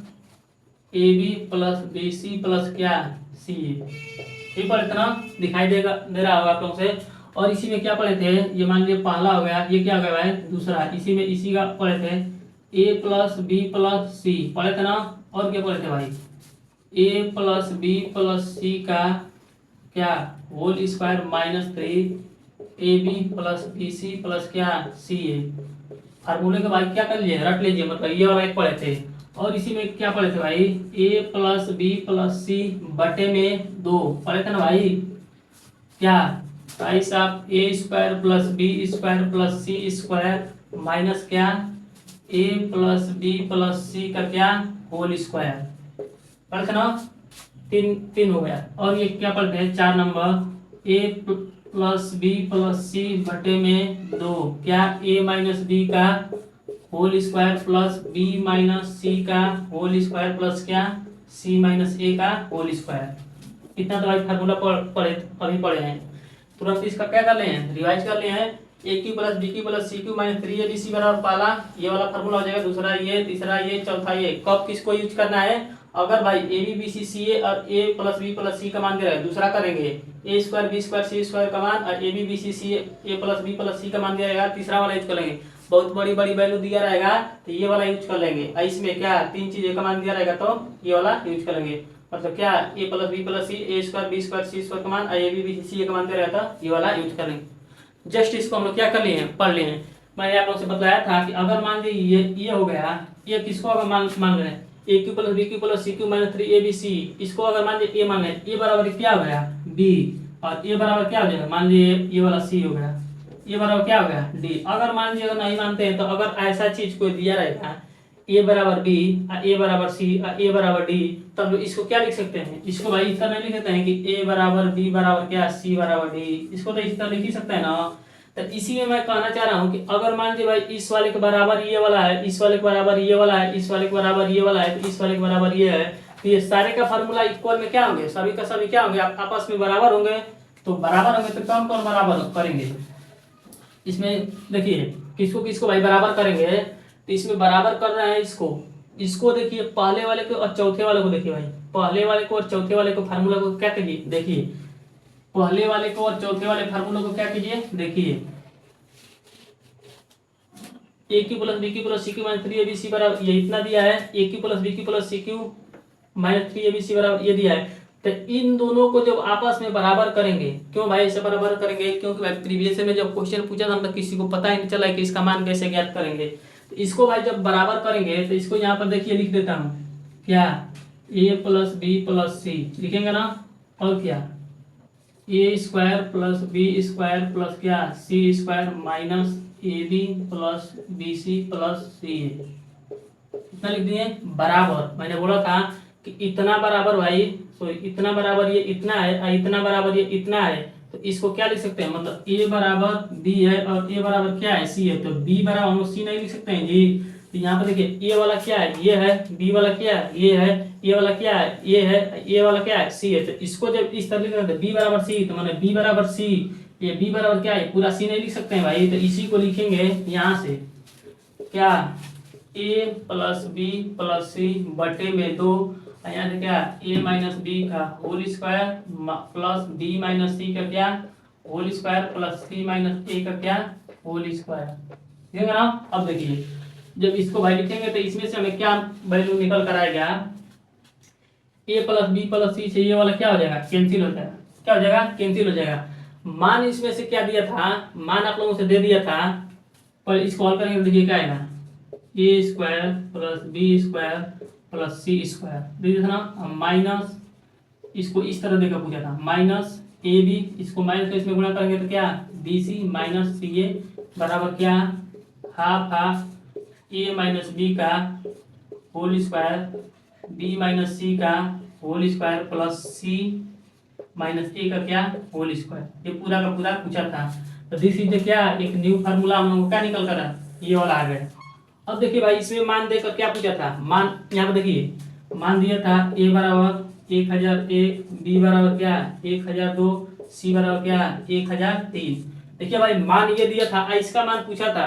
A B plus B C plus क्या सी, ये पढ़े थे ना, दिखाई देगा, दे रहा होगा आप लोगों से। और इसी में क्या पढ़े थे, ये मान लीजिए पहला हो गया, ये क्या हो गया भाई, दूसरा। इसी में इसी का पढ़े थे A plus B plus C पढ़े थे ना। और क्या पढ़े थे भाई, ए प्लस बी प्लस सी का क्या whole square minus 3ab plus B C plus क्या सी ए। फार्मूले के भाई क्या कर लीजिए, रट लीजिए, मतलब ये वाला एक पढ़े थे। और इसी में क्या पढ़े थे भाई, A plus B plus C बटे में 2 पढ़े थे ना भाई। क्या भाई साहब, a square plus B square plus C square minus क्या ए प्लस बी प्लस सी का क्या होल स्क्वायर, पढ़े थे ना। तीन हो गया। और ये क्या पढ़ते हैं, 4 नंबर, A plus B plus C बटे में 2 क्या ए माइनस बी का whole square plus B minus सी का होल स्क्वायर प्लस क्या सी माइनस ए का होल स्क्वायर। इतना तो भाई फार्मूला पढ़े अभी पढ़े हैं। तुरंत इसका क्या कर ले हैं, रिवाइज कर ले हैं। A cube plus B cube plus C cube minus 3abc बराबर पहला ये वाला फार्मूला हो जाएगा, दूसरा ये, तीसरा ये, चौथा ये। कब किसको यूज करना है, अगर भाई A B B C C A और ए प्लस बी प्लस सी का मान दे रहा है, दूसरा करेंगे A square B square C square का मान, और A B B C C A plus B plus सी का मान दिया रहेगा, तीसरा वाला यूज कर लेंगे। बहुत बड़ी बड़ी वैल्यू दिया रहेगा तो ये वाला यूज कर लेंगे। और इसमें क्या 3 चीजें का मान दिया रहेगा तो ये वाला यूज कर लेंगे। मतलब क्या ए प्लस बी प्लस सी ए square B square C square का मान, और ए बी बी सी का मान दिया रहेगा तो ये वाला यूज कर लेंगे। जस्ट इसको हम लोग क्या कर लिए हैं, पढ़ लिए हैं। मैंने आप लोगों से बताया था कि अगर मान लीजिए ये हो गया, ये किसको अगर मान रहे हैं, A cube plus B cube plus C cube minus 3abc, इसको अगर मान लीजिए ए मान लें, ए बराबर क्या हो गया बी, और ये बराबर क्या हो जाएगा, मान लीजिए ये वाला सी हो गया, ये बराबर क्या हो गया डी। अगर मान लीजिए अगर नहीं मानते हैं तो अगर ऐसा चीज कोई दिया रहेगा ए बराबर बी, ए बराबर सी, ए बराबर डी, तब इसको क्या लिख सकते हैं, इसको भाई इस तरह नहीं लिख सकते हैं कि ए बराबर बी बराबर क्या सी बराबर डी, इसको तो इस तरह लिख ही सकते हैं ना। तो इसी में मैं कहना चाह रहा हूँ कि अगर मान लीजिए भाई इस वाले के बराबर ये वाला है, इस वाले के बराबर ये वाला है, इस वाले के बराबर ये वाला है, तो इस वाले के बराबर ये है, तो ये सारे का फार्मूला इक्वल में क्या होंगे, सभी का सभी क्या होंगे, आपस में बराबर होंगे। तो बराबर होंगे तो कौन कौन बराबर करेंगे इसमें, देखिए किसको किसको भाई बराबर करेंगे, तो इसमें बराबर कर रहे हैं इसको, इसको देखिए पहले वाले को और चौथे वाले को, देखिए भाई पहले वाले को और चौथे वाले को फार्मूला को क्या कीजिए, देखिए पहले वाले को और चौथे वाले फार्मूला को क्या कीजिए, देखिए A cube plus B cube plus C cube minus three A B C बराबर ये इतना दिया है, ए cube plus B cube plus C cube minus three A B C बराबर ये दिया है। तो इन दोनों को जब आपस में बराबर करेंगे, क्यों भाई ऐसे बराबर करेंगे, क्योंकि भाई प्रीवियस में जब क्वेश्चन पूछा था हम तो किसी को पता ही नहीं चला कि इसका मान कैसे ज्ञात करेंगे। तो इसको भाई जब बराबर करेंगे तो इसको यहाँ पर देखिए लिख देता हूँ क्या, ए प्लस बी प्लस सी लिखेंगे ना, और क्या ए square plus B square plus क्या सी square minus A B plus B C plus C A, इतना लिख दिए बराबर। मैंने बोला था कि इतना बराबर भाई, सॉरी इतना बराबर ये इतना है और इतना बराबर ये इतना है, तो इसको क्या लिख सकते हैं, मतलब ए बराबर बी है और ए बराबर क्या है सी है, तो बी बराबर हम सी नहीं लिख सकते हैं जी। तो यहाँ पर देखिए ए वाला क्या है ये है, बी वाला क्या है ये है, ए वाला क्या है ये है, ए वाला क्या है सी है। तो इसको जब इस तरह लिख रहे थे बी बराबर सी, तो मैंने बी बराबर सी, ये बी बराबर क्या है पूरा सी नहीं लिख सकते हैं भाई, तो इसी को लिखेंगे यहाँ से क्या ए प्लस बी प्लस सी बटे में दो, यहाँ से क्या ए माइनस बी का whole square plus B minus सी का क्या whole square plus C minus A का क्या होल स्क्वायर, ठीक है ना। अब देखिए जब इसको भाई लिखेंगे तो इसमें से हमें क्या वैल्यू निकल कर आएगा, ए प्लस बी प्लस सी से ये वाला क्या हो जाएगा कैंसिल हो जाएगा, क्या हो जाएगा कैंसिल हो जाएगा। मान इसमें से क्या दिया था, मान आप लोगों से दे दिया था, पर इसको हल करेंगे तो देखिए क्या आएगा A square plus B square plus C square दे दिया था ना, माइनस इसको इस तरह देकर पूछा था माइनस ए बी, इसको माइनस इसमें गुणा करेंगे तो क्या बी सी माइनस सी ए बराबर क्या हाफ हाफ ए माइनस बी का होल स्क्वायर बी माइनस सी का whole square plus C minus A का क्या होल स्क्वायर, ये पूरा का पूरा पूछा था। तो दिस इज क्या एक न्यू फार्मूला हम लोगों को क्या निकल कर ये वाला आ गया। अब देखिए भाई इसमें मान देकर क्या पूछा था, मान यहाँ पर देखिए मान दिया था ए बराबर 1000 एक, बी बराबर क्या 1002, सी बराबर क्या 1003। देखिए भाई मान ये दिया था, इसका मान पूछा था।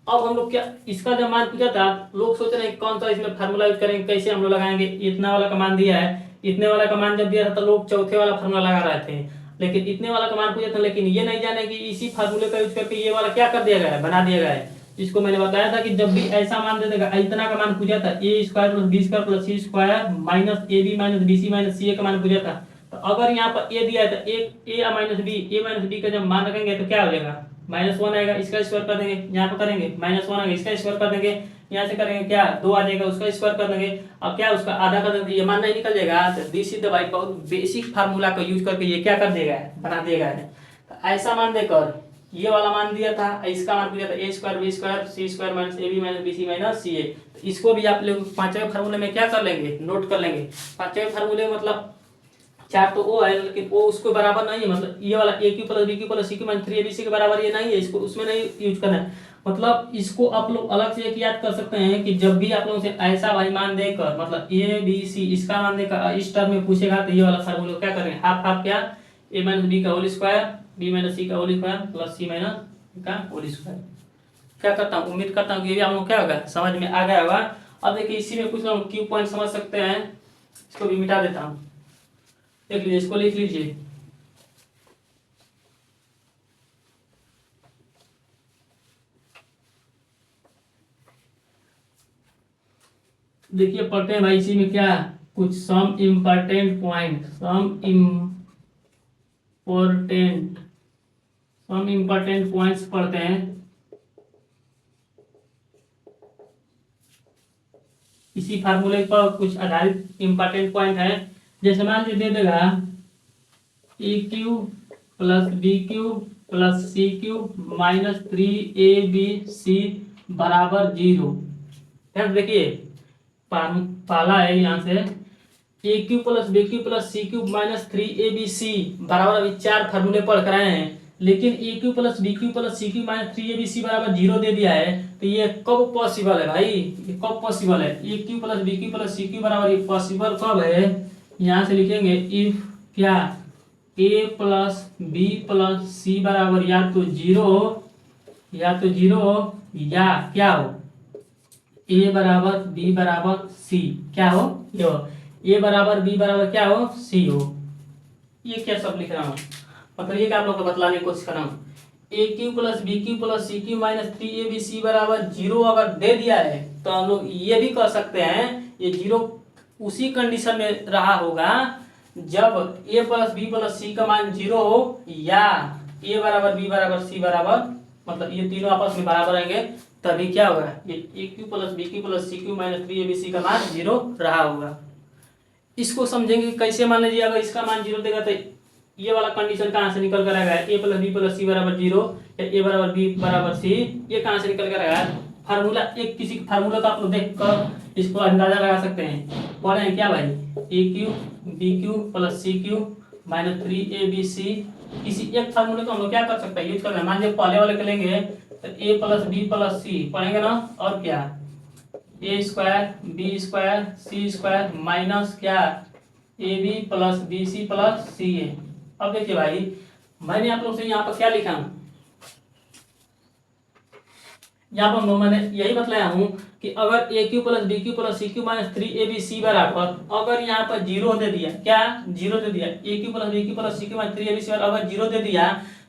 अब हम लोग क्या इसका जब मान पूछा था लोग सोच रहे हैं कौन सा इसमें फार्मूला यूज करेंगे, कैसे हम लोग लगाएंगे, इतना वाला का मान दिया है, इतने वाला का मान जब दिया था तो लोग चौथे वाला फार्मूला लगा रहे थे, लेकिन इतने वाला का मान पूछा था, लेकिन ये नहीं जाने कि इसी फार्मूले का यूज करके ये वाला क्या कर दिया गया है बना दिया गया है। इसको मैंने बताया था कि जब भी ऐसा मान दे देगा, इतना का मान पूछा था A square plus B square plus C square minus A B minus B C minus C ए का मान पूछा था। तो अगर यहाँ पर ए दिया है तो ए माइनस बी का जब मान रखेंगे तो क्या हो जाएगा -1 आएगा, इसका स्क्वायर कर देंगे, यहाँ पर करेंगे -1 आएगा, इसका स्क्वायर कर देंगे, यहाँ से करेंगे क्या 2 आ जाएगा, उसका स्क्वायर कर देंगे, अब क्या उसका आधा कर देंगे, ये मान नहीं निकल जाएगा। तो दिस इज द भाई बहुत बेसिक फार्मूला का यूज करके ये क्या कर देगा बना देगा है। तो ऐसा मान देकर ये वाला मान दिया था, इसका मान पूछा था A square B square C square minus A B minus B C minus C A. इसको भी आप लोग पांचवें फार्मूले में क्या कर लेंगे नोट कर लेंगे। पांचवें फार्मूले मतलब 4 तो ओ है, लेकिन वो उसको बराबर नहीं है, मतलब ये वाला A cube plus B cube plus C cube minus 3abc के बराबर ये नहीं है, इसको उसमें नहीं यूज करना है। मतलब इसको आप लोग अलग से एक याद कर सकते हैं कि जब भी आप लोगों से ऐसा भाई मान देकर मतलब ए बी सी इसका मान देकर इस टर्म में पूछेगा तो ये वाला फार्मूला क्या करेंगे हाफ हाफ क्या ए माइनस बी का होल स्क्वायर बी माइनस सी का whole square plus C minus का होल स्क्वायर। क्या करता हूँ उम्मीद करता हूँ कि ये भी आप लोग क्या होगा समझ में आ गया होगा। अब देखिए इसी में कुछ लोग क्यू पॉइंट समझ सकते हैं, इसको भी मिटा देता हूँ, देख लीजिए इसको लिख लीजिए। देखिए पढ़ते हैं भाई इसी में क्या कुछ सम इम्पोर्टेंट पॉइंट्स पढ़ते हैं। इसी फार्मूले पर कुछ आधारित इम्पोर्टेंट पॉइंट है। जैसे मान लीजिए दे देगा A cube plus B cube plus C cube minus 3ab बराबर 0। देखिए पहला है यहाँ से A cube plus B cube plus C cube minus 3abc बराबर, अभी 4 फार्मूले पढ़ कर आए हैं, लेकिन A cube plus B cube plus C cube minus 3abc बराबर 0 दे दिया है। तो ये कब पॉसिबल है भाई, ये कब पॉसिबल है? ए cube plus B cube plus सी क्यू बराबर, ये पॉसिबल कब है? यहाँ से लिखेंगे इफ क्या ए प्लस बी प्लस सी बराबर या तो 0 हो या क्या हो, ए बराबर बी बराबर सी क्या हो, ये हो ए बराबर बी बराबर क्या हो, सी हो। ये क्या सब लिख रहा हूँ, मतलब ये क्या आप लोग को बतलाने की कोशिश कर रहा हूँ। A cube plus B cube plus C cube minus 3abc बराबर 0 अगर दे दिया है तो हम लोग ये भी कह सकते हैं ये 0 उसी कंडीशन में रहा होगा जब ए प्लस बी प्लस सी का मान 0 हो या ए बराबर बी बराबर सी बराबर, मतलब ये तीनों आपस में बराबर रहेंगे, तभी क्या होगा, ये A cube plus B cube plus C cube minus 3abc का मान 0 रहा होगा। इसको समझेंगे कैसे, मान लीजिए अगर इसका मान 0 देगा तो ये वाला कंडीशन कहाँ से निकल कर आएगा, ए प्लस बी प्लस सी बराबर 0 या ए बराबर बी बराबर सी, ये कहाँ से निकल कर आएगा? फार्मूला, एक किसी फार्मूला का आप लोग देख कर इसको अंदाजा लगा सकते हैं। बोले हैं क्या भाई, A cube B cube plus C cube minus 3abc, किसी एक फार्मूले को हम लोग क्या कर सकते हैं, यूज करना है। मान लीजिए पहले वाले के लेंगे तो ए प्लस बी प्लस सी पढ़ेंगे ना, और क्या ए square B square C square minus क्या A B plus B C plus सी ए। अब देखिए भाई मैंने आप लोग से यहाँ पर क्या लिखा हूँ, यहाँ पर मैंने यही बतलाया हूँ कि अगर A cube plus B cube plus C cube minus 3abc बराबर, अगर यहाँ पर 0 दे दिया, क्या 0 दे दिया, A cube plus B cube plus C cube minus 3abc अगर 0 दे दिया,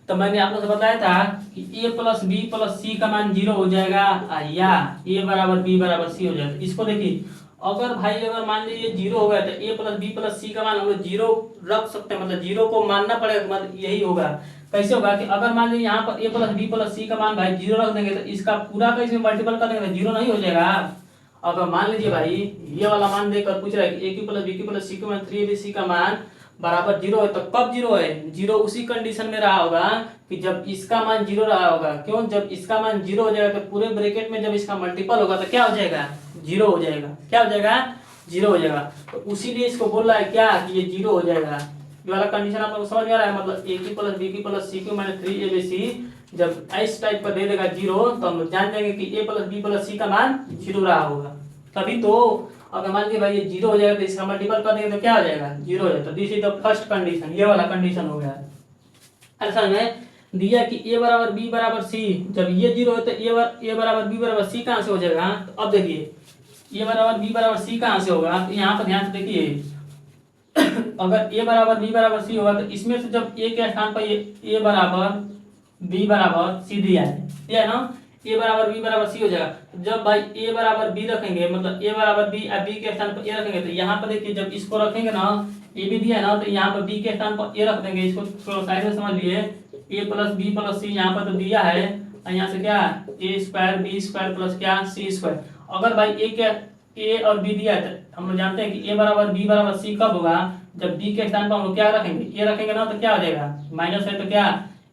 तो मैंने आप लोग से बताया था कि ए प्लस बी प्लस सी का मान 0 हो जाएगा या ए बराबर बी बराबर सी हो जाएगा। इसको देखिए अगर भाई अगर मान लीजिए 0 हो गया तो ए प्लस बी प्लस सी का मान हम लोग 0 रख सकते हैं, मतलब 0 को मानना पड़ेगा, मतलब यही होगा। कैसे होगा कि अगर मान लीजिए यहाँ पर ए प्लस बी प्लस सी का मान भाई 0 रख देंगे तो इसका पूरा का इसमें मल्टीपल कर देंगे तो 0 नहीं हो जाएगा। अगर मान लीजिए भाई ये वाला मान देकर पूछ रहा है कि A cube plus B cube plus C cube minus 3abc का मान बराबर 0 है, तो कब 0 है? 0 उसी कंडीशन में रहा होगा कि जब इसका मान 0 रहा होगा। क्यों? जब इसका मान 0 हो जाएगा तो पूरे ब्रैकेट में जब इसका मल्टीपल होगा तो क्या हो जाएगा? 0 हो जाएगा। क्या हो जाएगा? 0 हो जाएगा। तो उसीलिए इसको बोल रहा है क्या कि ये 0 हो जाएगा। ये वाला कंडीशन आप लोग समझ में आ रहा है, मतलब ए cube plus B cube plus सी क्यू माइनस 3abc जब इस टाइप का दे देगा 0 तो हम लोग जान जाएंगे कि ए प्लस बी प्लस सी का मान 0 रहा होगा। तभी तो अगर मान लीजिए भाई ये 0 हो जाएगा तो इसका मल्टीपल कर देंगे तो क्या हो जाएगा? 0 हो जाएगा। तो this is the first condition, ये वाला कंडीशन हो गया। असल में दिया कि ए बराबर बी बराबर सी, जब ये 0 है तो ए बराबर बी बराबर सी कहाँ से हो जाएगा? तो अब देखिए ए बराबर बी बराबर सी कहाँ से होगा, तो यहाँ पर ध्यान से देखिए अगर ए बराबर बी बराबर सी होगा तो इसमें से जब ए के स्थान पर ए बराबर बी बराबर सी दिया है ना, ए बराबर बी बराबर सी हो जाएगा। जब भाई ए बराबर बी रखेंगे, मतलब ए बराबर बी और बी के स्थान पर ए रखेंगे, तो यहाँ पर देखिए जब इसको रखेंगे ना, ए भी दिया है ना, तो यहाँ पर बी के स्थान पर ए रख देंगे। इसको थोड़ा साइड में समझ लिए, ए प्लस बी प्लस सी यहाँ पर तो दिया है, और यहाँ से क्या ए स्क्वायर बी स्क्वायर प्लस क्या सी स्क्वायर। अगर भाई ए और बी दिया है तो हम लोग जानते हैं कि ए बराबर बी बराबर सी कब होगा? जब बी के स्थान पर हम लोग क्या रखेंगे? ए रखेंगे ना, तो क्या हो जाएगा? माइनस है तो क्या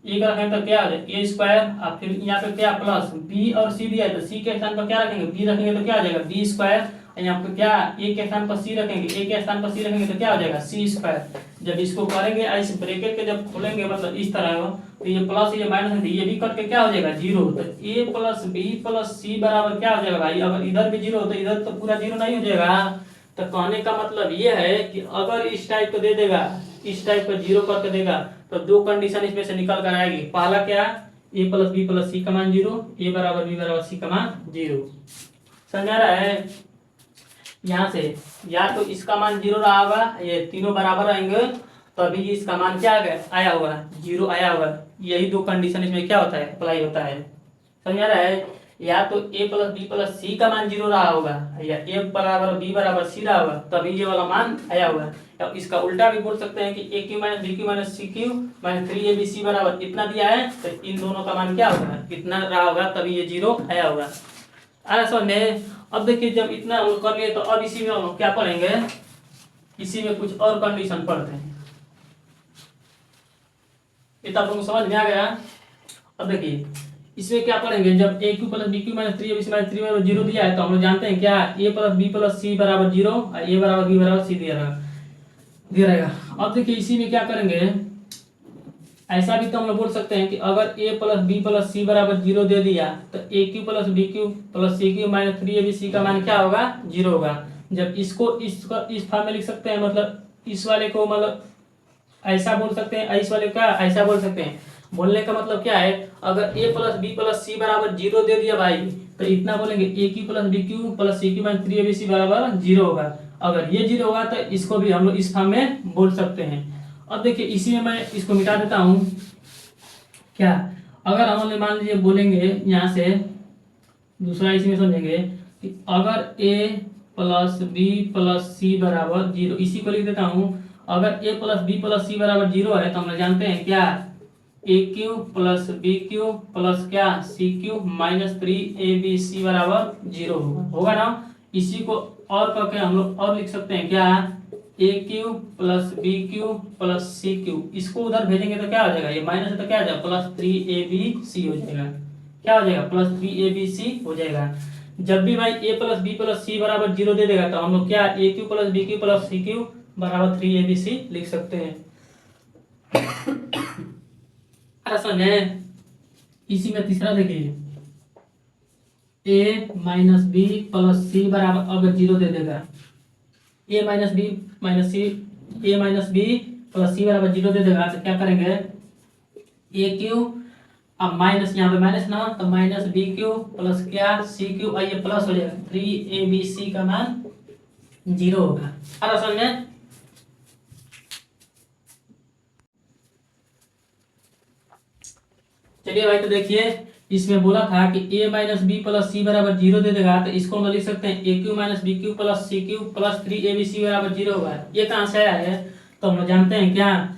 ए का रखेंगे तो क्या हो जाएगा? ए स्क्वायर और फिर यहाँ पे क्या प्लस बी और सी दिया है तो सी के स्थान पर क्या रखेंगे? बी रखेंगे तो क्या हो जाएगा? B square. यहाँ पे क्या ए के स्थान पर सी रखेंगे, ए के स्थान पर सी रखेंगे तो क्या हो जाएगा? सी स्क्वायर। जब इसको करेंगे इस ब्रैकेट के जब खोलेंगे, मतलब इस तरह हो, तो ये प्लस ये माइनस है, ये भी कट के क्या हो जाएगा? 0। तो ए प्लस बी प्लस सी बराबर क्या हो जाएगा भाई? अगर इधर भी 0 हो तो इधर तो पूरा 0 नहीं हो जाएगा। तो कहने का मतलब ये है कि अगर इस टाइप को दे देगा, इस टाइप को 0 करके देगा, तो दो कंडीशन इसमें से निकल कर आएगी। पहला क्या? ए प्लस बी प्लस सी का मान 0, ए बराबर बी बराबर सी का मान 0। समझ आ रहा है? यहाँ से या तो इसका मान 0 रहा होगा, ये तीनों बराबर आएंगे तभी इसका मान क्या आया होगा? 0 आया होगा। यही दो कंडीशन इसमें क्या होता है? अप्लाई होता है। समझ आ रहा है? या तो ए प्लस बी प्लस सी का मान 0 रहा होगा, या ए बराबर बी बराबर सी रहा होगा, तभी ये वाला मान आया होगा। या इसका उल्टा भी बोल सकते हैं कि A cube minus B cube minus C cube minus 3abc बराबर इतना दिया है, तो इन दोनों का मान क्या होगा? इतना रहा होगा, तभी ये 0 आया होगा। आया समझ में? अब देखिए जब इतना हम कर लिए तो अब इसी में हम क्या पढ़ेंगे? इसी में कुछ और कंडीशन पढ़ते हैं। ये तो आप लोगों को समझ में आ गया। अब देखिए इसमें क्या पढ़ेंगे, जब A cube plus B cube minus 3ab minus 3 बराबर 0 दिया है तो हम लोग जानते हैं क्या, ए प्लस बी प्लस सी बराबर 0 और ए बराबर बी बराबर सी दिया रहेगा। अब देखिए इसी में क्या करेंगे, ऐसा भी तो हम लोग बोल सकते हैं कि अगर a plus B plus C बराबर 0 दे दिया तो A cube plus B cube plus C cube minus 3ab का मान क्या होगा, 0 होगा। जब इसको इस फॉर्म में लिख सकते हैं, मतलब इस वाले को मतलब ऐसा बोल सकते हैं, इस वाले का ऐसा बोल सकते हैं। बोलने का मतलब क्या है, अगर a plus B plus C बराबर 0 दे दिया भाई तो इतना बोलेंगे A cube plus B cube plus C cube minus 3ab बराबर 0 होगा। अगर ये 0 होगा तो इसको भी हम लोग इस फॉर्म में बोल सकते हैं। अब देखिए इसी में मैं इसको मिटा देता हूं। क्या, अगर हम मान लीजिए बोलेंगे यहाँ से दूसरा इसी में समझेंगे कि अगर a plus B plus C बराबर 0, इसी को लिख देता हूं। अगर a plus B plus C बराबर 0 है तो हम लोग जानते हैं क्या, A cube plus B cube plus क्या सी क्यू माइनस 3ab बराबर 0 होगा ना। इसी को और करके हम लोग और लिख सकते हैं क्या, A cube plus B cube plus C cube, इसको उधर भेजेंगे तो क्या हो जाएगा, ये माइनस है तो क्या हो जाएगा, प्लस 3ab हो जाएगा। क्या हो जाएगा, प्लस 3ab हो जाएगा। जब भी भाई a plus B plus C बराबर 0 दे देगा तो हम लोग क्या, A cube plus B cube plus C cube बराबर 3ab लिख सकते हैं। समझ में। इसी में तीसरा देखिए, a minus B plus C बराबर अगर 0 दे देगा, a minus B minus C, a minus B plus C बराबर 0 दे देगा तो क्या करेंगे, ए क्यू, अब माइनस यहाँ पे माइनस ना तो माइनस बी क्यू प्लस क्या सी क्यू, और ये प्लस हो जाएगा 3ab का मान 0 होगा। आ समझ में। चलिए भाई तो देखिए इसमें बोला था कि a minus B plus C बराबर 0 दे देगा तो इसको हम लिख सकते हैं A cube minus B cube plus C cube plus 3ab बराबर 0 होगा। ये कहाँ से आया है, तो हम लोग जानते हैं क्या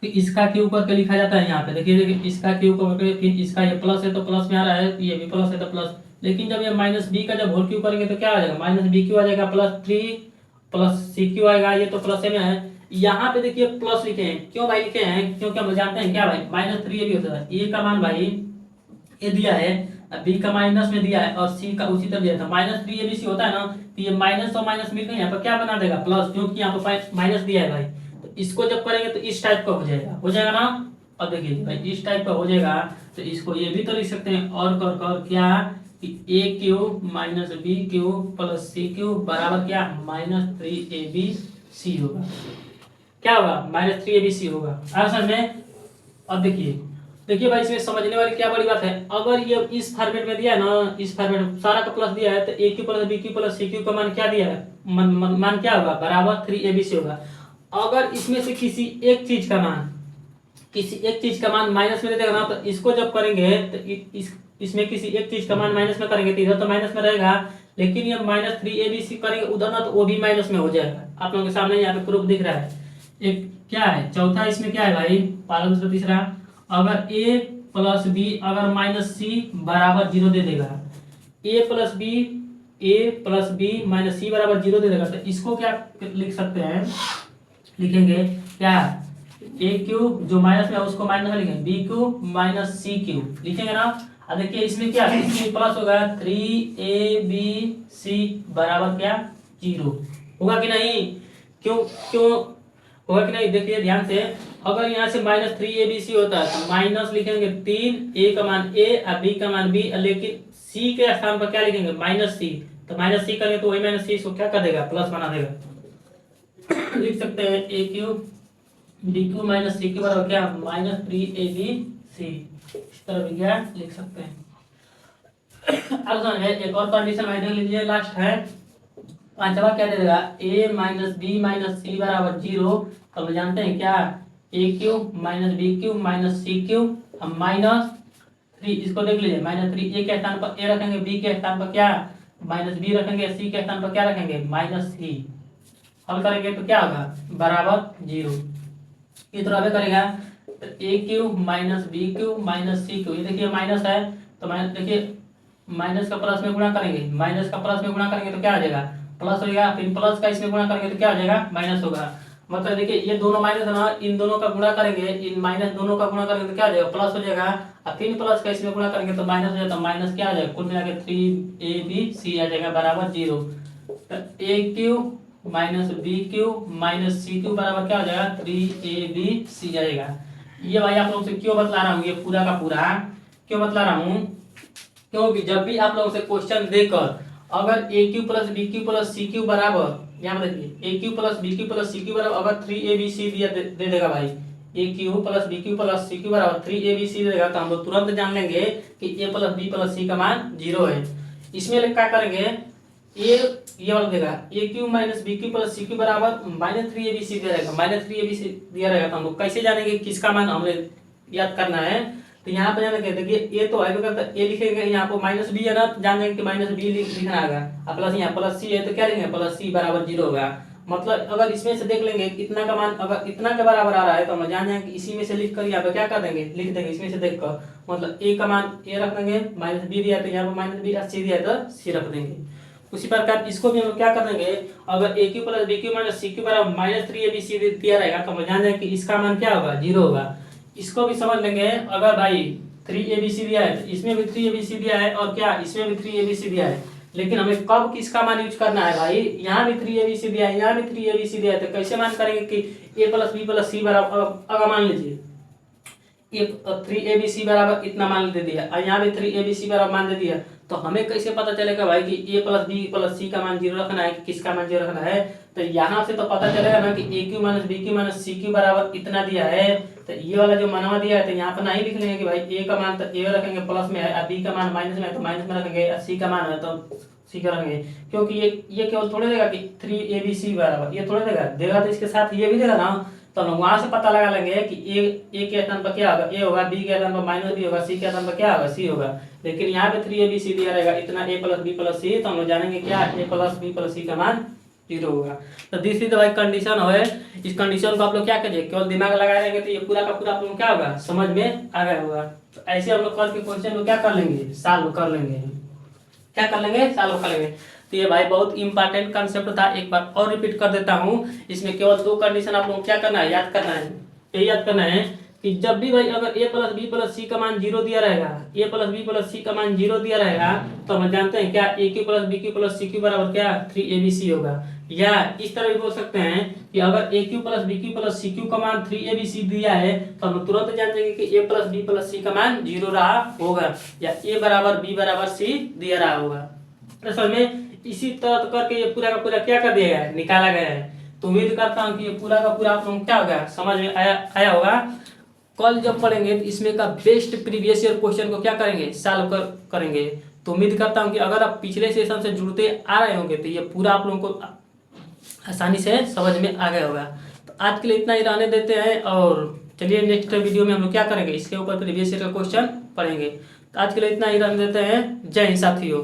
कि इसका क्यू करके लिखा जाता है। यहाँ पे देखिए इसका क्यू करके, फिर इसका ये प्लस है तो प्लस में आ रहा है, ये भी प्लस है तो प्लस, लेकिन जब ये माइनस बी का जब होल क्यू करेंगे तो क्या आ जाएगा, माइनस बी क्यू आ जाएगा प्लस 3 प्लस सी क्यू आएगा, ये तो प्लस में है। यहाँ पे देखिए प्लस लिखे हैं, क्यों भाई लिखे हैं, क्योंकि हम जानते हैं क्या भाई माइनस 3ab होता है। ए का मान भाई ये दिया है, बी का माइनस में दिया है और सी का उसी तरह दिया था, माइनस 3abc होता है ना, तो ये माइनस और माइनस मिलकर यहाँ पर क्या बना देगा, प्लस, क्योंकि यहाँ पर माइनस दिया है भाई। तो इसको जब करेंगे तो इस टाइप का हो जाएगा ना। अब देखिए भाई इस टाइप का हो जाएगा तो इसको ये भी तो लिख सकते हैं और कर क्या कि A cube minus B cube plus C cube बराबर क्या माइनस 3abc होगा। क्या होगा, माइनस 3abc होगा। आप समझ में। अब देखिए भाई इसमें समझने वाली क्या बड़ी बात है, अगर ये इस फॉर्मेट में दिया है ना, इस फॉर्मेट में सारा का प्लस दिया है तो A cube plus B cube plus C cube का मान क्या दिया है, मान क्या होगा, बराबर 3abc होगा। अगर इसमें से किसी एक चीज का मान माइनस में दे देगा ना तो इसको जब करेंगे तो इसमें किसी एक चीज का मान माइनस में करेंगे तो इधर तो माइनस में रहेगा, लेकिन ये माइनस 3abc करेंगे उधर ना तो वो भी माइनस में हो जाएगा। आप लोगों के सामने यहाँ पे प्रूफ दिख रहा है। एक क्या है चौथा, इसमें क्या है भाई, पहला दूसरा तीसरा, अगर a प्लस बी अगर माइनस सी बराबर 0 दे देगा, a plus B minus C बराबर 0 दे देगा तो इसको क्या लिख सकते हैं, लिखेंगे क्या, ए क्यू जो माइनस में है उसको माइनस में लिखेंगे, B cube minus C cube लिखेंगे ना। अब देखिए इसमें क्या इसमें प्लस होगा 3abc बराबर क्या 0 होगा कि नहीं, क्यों होगा कि नहीं। देखिए ध्यान से, अगर यहाँ से माइनस 3abc होता है तो माइनस लिखेंगे 3, a का मान a और b का मान b, लेकिन c के स्थान पर क्या लिखेंगे माइनस c, तो माइनस c करेंगे तो वही माइनस c इसको क्या कर देगा, प्लस बना देगा। लिख सकते हैं A cube B cube minus C cube बराबर क्या माइनस 3abc, इस तरह भी क्या लिख सकते हैं। अब एक और कंडीशन देख लीजिए, लास्ट है पांचवा, क्या दे देगा a minus B minus C बराबर 0, तो हम जानते हैं क्या A cube minus B cube minus C cube minus 3, इसको देख लीजिए माइनस 3, ए के स्थान पर a रखेंगे, बी के स्थान पर क्या माइनस बी रखेंगे, सी के स्थान पर क्या रखेंगे माइनस सी, हल करेंगे तो क्या होगा बराबर 0। इस तरह करेगा तो A cube minus B cube minus C cube, ये देखिए माइनस है तो देखिए माइनस का प्लस में गुणा करेंगे, माइनस का प्लस में गुणा करेंगे तो क्या आ जाएगा प्लस हो जाएगा, फिर प्लस का इसमें गुणा करेंगे तो क्या हो जाएगा माइनस होगा। मतलब देखिए ये दोनों माइनस है ना, इन दोनों का गुणा करेंगे, इन माइनस दोनों का गुणा करेंगे तो क्या आ जाएगा, प्लस हो जाएगा। और 3 प्लस का इसमें गुणा करेंगे तो माइनस हो जाएगा, तो माइनस क्या आ जाएगा, कुल मिला के 3abc आ जाएगा बराबर 0। तो A cube minus B cube minus C cube बराबर क्या हो जाएगा, 3abc आएगा। ये भाई आप लोग से क्यों बतला रहा हूँ, ये पूरा का पूरा क्यों बतला रहा हूँ, क्योंकि जब भी आप लोगों से क्वेश्चन देकर अगर A cube plus B cube plus C cube बराबर, यहाँ पर देखिए A cube plus B cube plus C cube बराबर अगर 3abc दिया दे देगा भाई, A cube plus B cube plus C cube बराबर 3abc देगा, तो हम लोग तुरंत जान लेंगे कि ए प्लस बी प्लस सी का मान 0 है। इसमें क्या करेंगे, ये वाला देगा A cube minus B cube plus C cube बराबर माइनस 3abc दिया रहेगा, माइनस 3abc दिया रहेगा, तो हम लोग कैसे जानेंगे किसका मान हमें याद करना है। तो यहाँ पे जाने के देखिए ए तो है, ए लिखेंगे, यहाँ पे माइनस बी है ना, जान जाएंगे कि माइनस बी लिखना होगा, और प्लस यहाँ प्लस सी है तो क्या लिखेंगे, प्लस सी बराबर 0 होगा। मतलब अगर इसमें से देख लेंगे इतना का मान अगर इतना के बराबर आ रहा है तो हम जान जाएंगे कि इसी में से लिख कर यहाँ पे क्या कर देंगे, लिख देंगे इसमें से देख कर, मतलब ए का मान ए रख देंगे, माइनस बी दिया तो यहाँ पे माइनस बी, सी दिया तो सी रख देंगे। उसी प्रकार इसको भी हम क्या कर देंगे, अगर A cube plus B cube minus C cube बराबर माइनस 3abc दिया रहेगा तो हम जान जाएंगे कि इसका मान क्या होगा, 0 होगा। इसको भी समझ लेंगे, अगर भाई 3abc दिया है तो इसमें भी 3abc दिया है, और क्या इसमें भी 3abc दिया है, लेकिन हमें कब किसका मान यूज करना है भाई, यहाँ भी 3abc दिया है, यहाँ भी 3abc दिया है, तो कैसे मान करेंगे कि a plus B plus C बराबर, अगर मान लीजिए 3abc बराबर इतना मान दे दिया और यहाँ भी 3abc बराबर मान दे दिया, तो हमें कैसे पता चलेगा भाई कि a प्लस बी प्लस सी का मान 0 रखना है कि किसका मान 0 रखना है। तो यहाँ से तो पता चलेगा ना कि A cube minus B cube minus C cube बराबर इतना दिया है, तो ये वाला जो मानवा दिया है तो यहाँ पर नहीं लिख लेंगे कि भाई ए का मान तो ए रखेंगे प्लस में है, और बी का मान माइनस में है तो माइनस में रखेंगे, और सी का मान है तो सी का रखेंगे, क्योंकि ये केवल थोड़े देगा कि 3abc बराबर, ये थोड़े देगा तो इसके साथ ये भी देगा ना, तो हम वहां से पता लगा लेंगे कि ए के स्थान पर क्या होगा, ए होगा, बी के स्थान पर माइनस बी होगा, सी के स्थान पर क्या होगा, सी होगा। लेकिन यहाँ पे 3abc दिया रहेगा इतना ए प्लस बी प्लस सी, तो हम लोग जानेंगे क्या ए प्लस बी प्लस सी का मान 0 होगा। तो दिस इज भाई कंडीशन है। इस कंडीशन को आप लोग क्या करिए, केवल दिमाग लगाए रहेंगे तो ये पूरा का पूरा आप लोग क्या होगा, समझ में आ गया होगा। तो ऐसे हम लोग करके क्वेश्चन को क्या कर लेंगे, सॉल्व कर लेंगे, क्या कर लेंगे, सॉल्व कर लेंगे। तो ये भाई बहुत इंपॉर्टेंट कंसेप्ट था, एक बार और रिपीट कर देता हूँ। इसमें केवल 2 कंडीशन आप लोगों को क्या करना है, याद करना है। ये याद करना है कि जब भी भाई अगर a प्लस बी प्लस सी का मान 0 दिया रहेगा, a प्लस बी प्लस सी का मान 0 दिया रहेगा, तो हम जानते हैं क्या A cube plus B cube plus C cube बराबर क्या 3abc होगा। या इस तरह भी बोल सकते हैं कि अगर A cube plus B cube plus C cube का मान 3abc दिया है तो हम तुरंत जान जाएंगे कि a प्लस बी प्लस सी का मान 0 रहा होगा, या a बराबर b बराबर c दिया रहा होगा। असल में इसी तरह तो करके ये पूरा का पूरा क्या कर दिया गया है, निकाला गया है। तो उम्मीद करता हूँ कि ये पूरा का पूरा आप लोगों को क्या होगा, समझ में आया होगा। कल जब पढ़ेंगे तो इसमें का बेस्ट प्रीवियस ईयर क्वेश्चन को क्या करेंगे, सॉल्व करेंगे। तो उम्मीद करता हूँ कि अगर आप पिछले सेशन से जुड़ते आ रहे होंगे तो ये पूरा आप लोगों को आसानी से समझ में आ गया होगा। तो आज के लिए इतना ही रहने देते हैं, और चलिए नेक्स्ट वीडियो में हम लोग क्या करेंगे, इसके ऊपर प्रीवियस ईयर का क्वेश्चन पढ़ेंगे। तो आज के लिए इतना ही रहने देते हैं। जय हिंद साथियों।